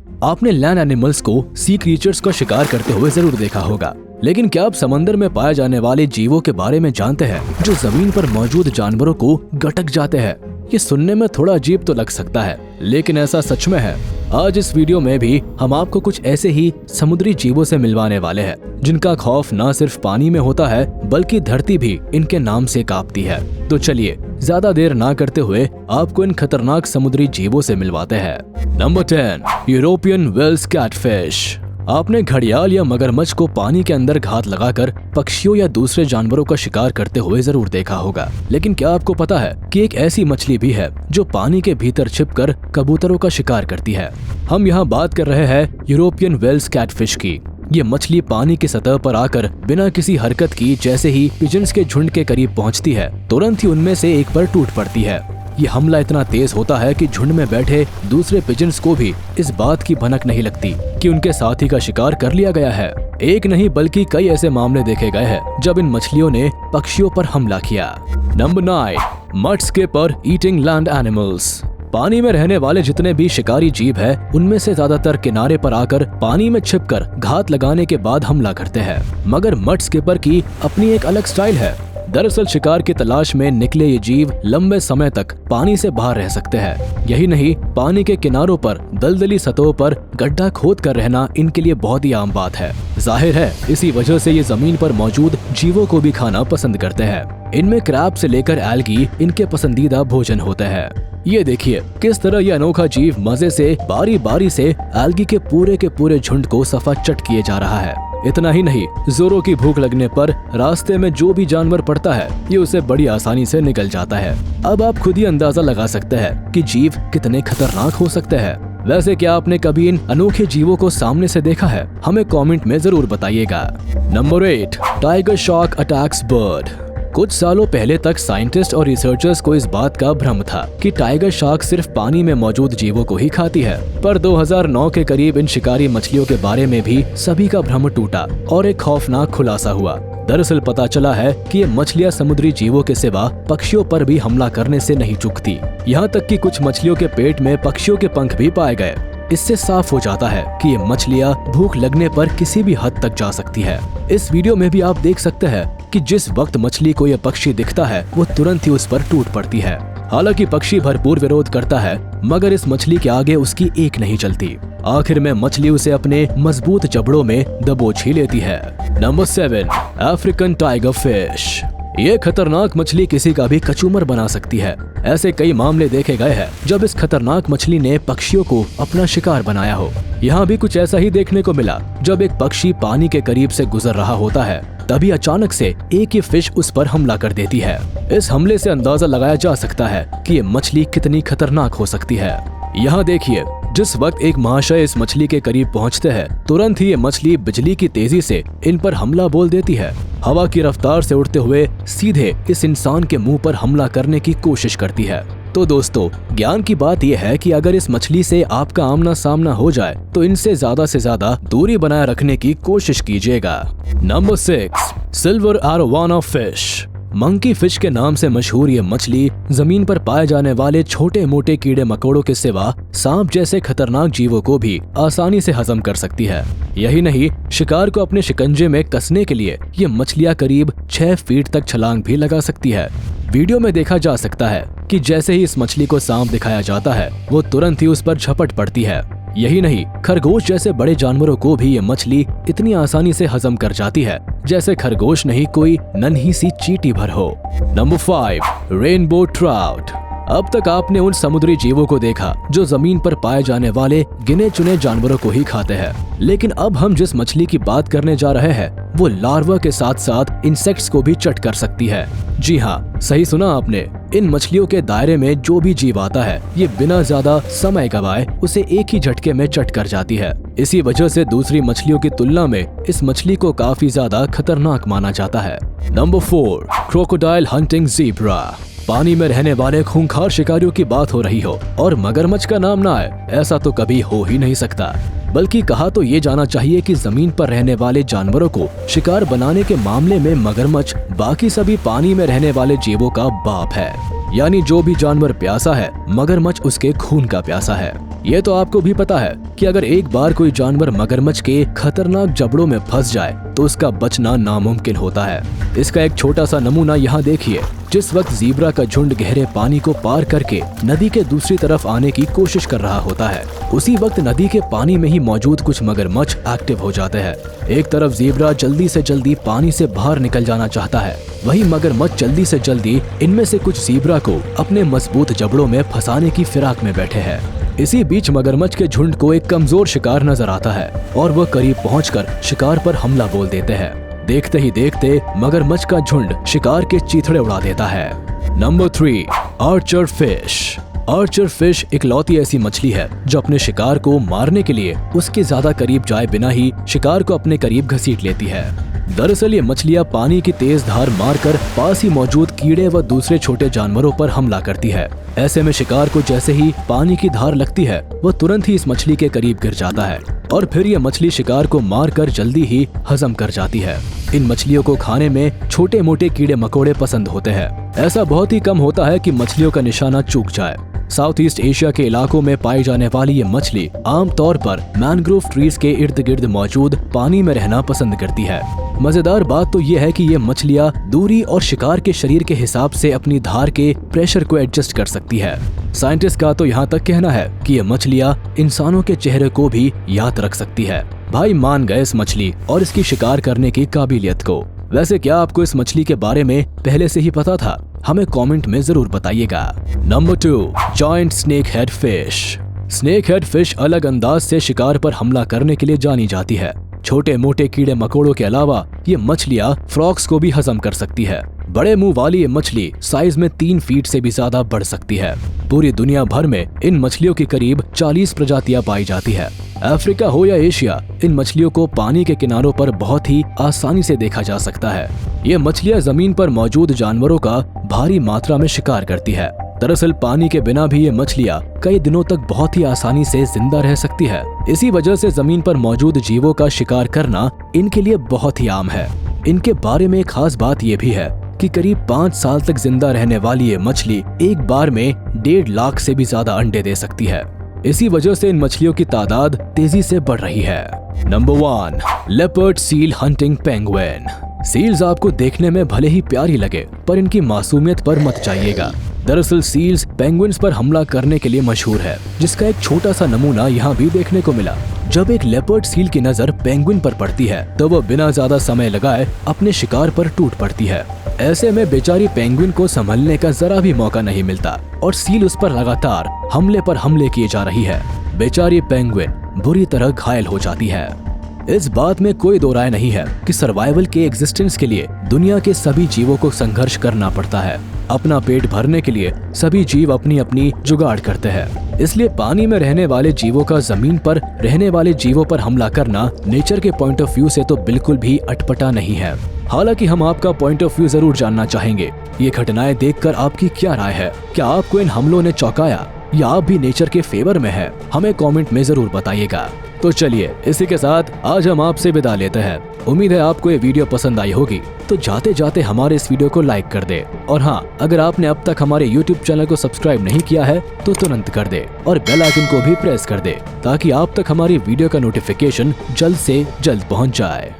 आपने land animals को sea creatures का शिकार करते हुए जरूर देखा होगा, लेकिन क्या आप समंदर में पाए जाने वाले जीवों के बारे में जानते हैं जो जमीन पर मौजूद जानवरों को गटक जाते हैं? ये सुनने में थोड़ा अजीब तो लग सकता है, लेकिन ऐसा सच में है। आज इस वीडियो में भी हम आपको कुछ ऐसे ही समुद्री जीवों से मिलवाने वाले हैं जिनका खौफ न सिर्फ पानी में होता है बल्कि धरती भी इनके नाम से कांपती है। तो चलिए ज्यादा देर ना करते हुए आपको इन खतरनाक समुद्री जीवों से मिलवाते हैं। Number 10, European Wels catfish. आपने घड़ियाल या मगरमच्छ को पानी के अंदर घात लगाकर पक्षियों या दूसरे जानवरों का शिकार करते हुए जरूर देखा होगा, लेकिन क्या आपको पता है कि एक ऐसी मछली भी है जो पानी के भीतर छिपकर कबूतरों का शिकार करती है? हम यहाँ बात कर रहे हैं यूरोपियन वेल्स कैटफिश की। ये मछली पानी की सतह पर आकर बिना किसी हरकत की जैसे ही पिजन्स के झुंड के करीब पहुँचती है, तुरंत ही उनमें से एक पर टूट पड़ती है। ये हमला इतना तेज होता है कि झुंड में बैठे दूसरे पिजन्स को भी इस बात की भनक नहीं लगती कि उनके साथी का शिकार कर लिया गया है। एक नहीं बल्कि कई ऐसे मामले देखे गए हैं जब इन मछलियों ने पक्षियों पर हमला किया। Number 9, mud skipper eating land animals. पानी में रहने वाले जितने भी शिकारी जीव है उनमें से ज्यादातर किनारे पर आकर पानी में छिपकर घात लगाने के बाद हमला करते हैं, मगर मड स्किपर की अपनी एक अलग स्टाइल है। दरअसल शिकार की तलाश में निकले ये जीव लंबे समय तक पानी से बाहर रह सकते हैं। यही नहीं, पानी के किनारों पर दलदली सतहों पर गड्ढा खोद कर रहना इनके लिए बहुत ही आम बात है। जाहिर है इसी वजह से ये जमीन पर मौजूद जीवों को भी खाना पसंद करते हैं। इनमें क्रैब से लेकर एल्गी इनके पसंदीदा भोजन होते हैं। ये देखिए किस तरह ये अनोखा जीव मजे से बारी बारी से एल्गी के पूरे झुंड को सफा चट किए जा रहा है। इतना ही नहीं, जोरों की भूख लगने पर रास्ते में जो भी जानवर पड़ता है ये उसे बड़ी आसानी से निकल जाता है। अब आप खुद ही अंदाजा लगा सकते हैं कि जीव कितने खतरनाक हो सकते हैं। वैसे क्या आपने कभी इन अनोखे जीवों को सामने से देखा है? हमें कमेंट में जरूर बताइएगा। Number 8, tiger shark attacks bird. कुछ सालों पहले तक साइंटिस्ट और रिसर्चर्स को इस बात का भ्रम था कि टाइगर शार्क सिर्फ पानी में मौजूद जीवों को ही खाती है, पर 2009 के करीब इन शिकारी मछलियों के बारे में भी सभी का भ्रम टूटा और एक खौफनाक खुलासा हुआ। दरअसल पता चला है कि ये मछलियां समुद्री जीवों के सिवा पक्षियों पर भी हमला करने से नहीं चूकती। यहाँ तक कि कुछ मछलियों के पेट में पक्षियों के पंख भी पाए गए। इससे साफ हो जाता है कि ये मछलियां भूख लगने पर किसी भी हद तक जा सकती है। इस वीडियो में भी आप देख सकते हैं कि जिस वक्त मछली को यह पक्षी दिखता है वो तुरंत ही उस पर टूट पड़ती है। हालांकि पक्षी भरपूर विरोध करता है, मगर इस मछली के आगे उसकी एक नहीं चलती। आखिर में मछली उसे अपने मजबूत जबड़ों में दबोच ही लेती है। Number 7, African tiger fish. ये खतरनाक मछली किसी का भी कचूमर बना सकती है। ऐसे कई मामले देखे गए हैं जब इस खतरनाक मछली ने पक्षियों को अपना शिकार बनाया हो। यहाँ भी कुछ ऐसा ही देखने को मिला। जब एक पक्षी पानी के करीब से गुजर रहा होता है तभी अचानक से एक ही फिश उस पर हमला कर देती है। इस हमले से अंदाजा लगाया जा सकता है कि ये मछली कितनी खतरनाक हो सकती है। यहाँ देखिए, जिस वक्त एक महाशय इस मछली के करीब पहुँचते हैं तुरंत ही ये मछली बिजली की तेजी से इन पर हमला बोल देती है। हवा की रफ्तार से उड़ते हुए सीधे इस इंसान के मुंह पर हमला करने की कोशिश करती है। तो दोस्तों, ज्ञान की बात यह है कि अगर इस मछली से आपका आमना सामना हो जाए तो इनसे ज्यादा दूरी बनाए रखने की कोशिश कीजिएगा। Number 6, silver arowana fish. Monkey fish के नाम से मशहूर ये मछली जमीन पर पाए जाने वाले छोटे मोटे कीड़े मकोड़ों के सिवा सांप जैसे खतरनाक जीवों को भी आसानी से हजम कर सकती है। यही नहीं, शिकार को अपने शिकंजे में कसने के लिए ये मछलियां करीब 6 फीट तक छलांग भी लगा सकती है। वीडियो में देखा जा सकता है कि जैसे ही इस मछली को सांप दिखाया जाता है वो तुरंत ही उस पर झपट पड़ती है। यही नहीं, खरगोश जैसे बड़े जानवरों को भी ये मछली इतनी आसानी से हजम कर जाती है जैसे खरगोश नहीं कोई नन्ही सी चींटी भर हो। Number 5, rainbow trout. अब तक आपने उन समुद्री जीवों को देखा जो जमीन पर पाए जाने वाले गिने चुने जानवरों को ही खाते हैं, लेकिन अब हम जिस मछली की बात करने जा रहे हैं वो लार्वा के साथ साथ इंसेक्ट्स को भी चट कर सकती है। जी हाँ, सही सुना आपने। इन मछलियों के दायरे में जो भी जीव आता है ये बिना ज्यादा समय गवाए उसे एक ही झटके में चट कर जाती है। इसी वजह से दूसरी मछलियों की तुलना में इस मछली को काफी ज्यादा खतरनाक माना जाता है। Number 4, crocodile hunting zebra. पानी में रहने वाले खूंखार शिकारियों की बात हो रही हो और मगरमच्छ का नाम ना आए, ऐसा तो कभी हो ही नहीं सकता। बल्कि कहा तो ये जाना चाहिए कि जमीन पर रहने वाले जानवरों को शिकार बनाने के मामले में मगरमच्छ बाकी सभी पानी में रहने वाले जीवों का बाप है। यानी जो भी जानवर प्यासा है, मगरमच्छ उसके खून का प्यासा है। ये तो आपको भी पता है कि अगर एक बार कोई जानवर मगरमच्छ के खतरनाक जबड़ों में फंस जाए तो उसका बचना नामुमकिन होता है। इसका एक छोटा सा नमूना यहाँ देखिए। जिस वक्त ज़ीब्रा का झुंड गहरे पानी को पार करके नदी के दूसरी तरफ आने की कोशिश कर रहा होता है, उसी वक्त नदी के पानी में ही मौजूद कुछ मगरमच्छ एक्टिव हो जाते हैं। एक तरफ ज़ीब्रा जल्दी से जल्दी पानी से बाहर निकल जाना चाहता है, वही मगरमच्छ जल्दी से जल्दी इनमें से कुछ ज़ीब्रा को अपने मजबूत जबड़ों में फंसाने की फिराक में बैठे हैं। इसी बीच मगरमच्छ के झुंड को एक कमजोर शिकार नजर आता है और वह करीब पहुंचकर शिकार पर हमला बोल देते हैं। देखते ही देखते मगरमच्छ का झुंड शिकार के चीथड़े उड़ा देता है। Number 3, Archer fish. Archer fish इकलौती ऐसी मछली है जो अपने शिकार को मारने के लिए उसके ज्यादा करीब जाए बिना ही शिकार को अपने करीब घसीट लेती है। दरअसल ये मछलियां पानी की तेज धार मारकर पास ही मौजूद कीड़े व दूसरे छोटे जानवरों पर हमला करती है। ऐसे में शिकार को जैसे ही पानी की धार लगती है, वह तुरंत ही इस मछली के करीब गिर जाता है और फिर यह मछली शिकार को मारकर जल्दी ही हजम कर जाती है। इन मछलियों को खाने में छोटे मोटे कीड़े मकोड़े पसंद होते हैं। ऐसा बहुत ही कम होता है कि मछलियों का निशाना चूक जाए। साउथ ईस्ट एशिया के इलाकों में पाई जाने वाली ये मछली आमतौर पर मैंग्रोव ट्रीज के इर्द गिर्द मौजूद पानी में रहना पसंद करती है। मजेदार बात तो ये है कि ये मछलियाँ दूरी और शिकार के शरीर के हिसाब से अपनी धार के प्रेशर को एडजस्ट कर सकती है। साइंटिस्ट का तो यहाँ तक कहना है कि ये मछलियाँ इंसानों के चेहरे को भी याद रख सकती है। भाई मान गए इस मछली और इसकी शिकार करने की काबिलियत को। वैसे क्या आपको इस मछली के बारे में पहले से ही पता था? हमें कमेंट में जरूर बताइएगा। Number 2, joint snake head fish. Snake head fish अलग अंदाज से शिकार पर हमला करने के लिए जानी जाती है। छोटे मोटे कीड़े मकोड़ों के अलावा ये मछलियाँ फ्रॉग्स को भी हजम कर सकती है। बड़े मुंह वाली ये मछली साइज में 3 फीट से भी ज्यादा बढ़ सकती है। पूरी दुनिया भर में इन मछलियों की करीब 40 प्रजातियां पाई जाती है। अफ्रीका हो या एशिया, इन मछलियों को पानी के किनारों पर बहुत ही आसानी से देखा जा सकता है। ये मछलियां जमीन पर मौजूद जानवरों का भारी मात्रा में शिकार करती है। दरअसल पानी के बिना भी ये मछलियां कई दिनों तक बहुत ही आसानी से जिंदा रह सकती है। इसी वजह से जमीन पर मौजूद जीवों का शिकार करना इनके लिए बहुत ही आम है। इनके बारे में एक खास बात ये भी है कि करीब 5 साल तक जिंदा रहने वाली ये मछली एक बार में 1.5 लाख से भी ज्यादा अंडे दे सकती है। इसी वजह से इन मछलियों की तादाद तेजी से बढ़ रही है। Number 1, leopard seal hunting penguin. Seals आपको देखने में भले ही प्यारी लगे, पर इनकी मासूमियत पर मत जाइएगा। दरअसल सील्स पेंगुइन्स पर हमला करने के लिए मशहूर है, जिसका एक छोटा सा नमूना यहाँ भी देखने को मिला। जब एक लेपर्ड सील की नजर पेंगुइन पर पड़ती है तो वह बिना ज्यादा समय लगाए अपने शिकार पर टूट पड़ती है। ऐसे में बेचारी पेंगुइन को संभलने का जरा भी मौका नहीं मिलता और सील उस पर लगातार हमले पर हमले किए जा रही है। बेचारी पेंगुइन बुरी तरह घायल हो जाती है। इस बात में कोई दो राय नहीं है कि सर्वाइवल के एग्जिस्टेंस के लिए दुनिया के सभी जीवों को संघर्ष करना पड़ता है। अपना पेट भरने के लिए सभी जीव अपनी अपनी जुगाड़ करते हैं। इसलिए पानी में रहने वाले जीवों का जमीन पर रहने वाले जीवों पर हमला करना नेचर के पॉइंट ऑफ व्यू से तो बिल्कुल भी अटपटा नहीं है। हालांकि हम आपका पॉइंट ऑफ व्यू जरूर जानना चाहेंगे। ये घटनाएं देखकर आपकी क्या राय है? क्या आपको इन हमलों ने चौंकाया या आप भी नेचर के फेवर में हैं? हमें कमेंट में जरूर बताइएगा। तो चलिए इसी के साथ आज हम आपसे विदा लेते हैं। उम्मीद है आपको ये वीडियो पसंद आई होगी, तो जाते जाते हमारे इस वीडियो को लाइक कर दे। और हाँ, अगर आपने अब तक हमारे YouTube चैनल को सब्सक्राइब नहीं किया है तो तुरंत कर दे और बेल आइकन को भी प्रेस कर दे, ताकि आप तक हमारी वीडियो का नोटिफिकेशन जल्द से जल्द पहुँच जाए।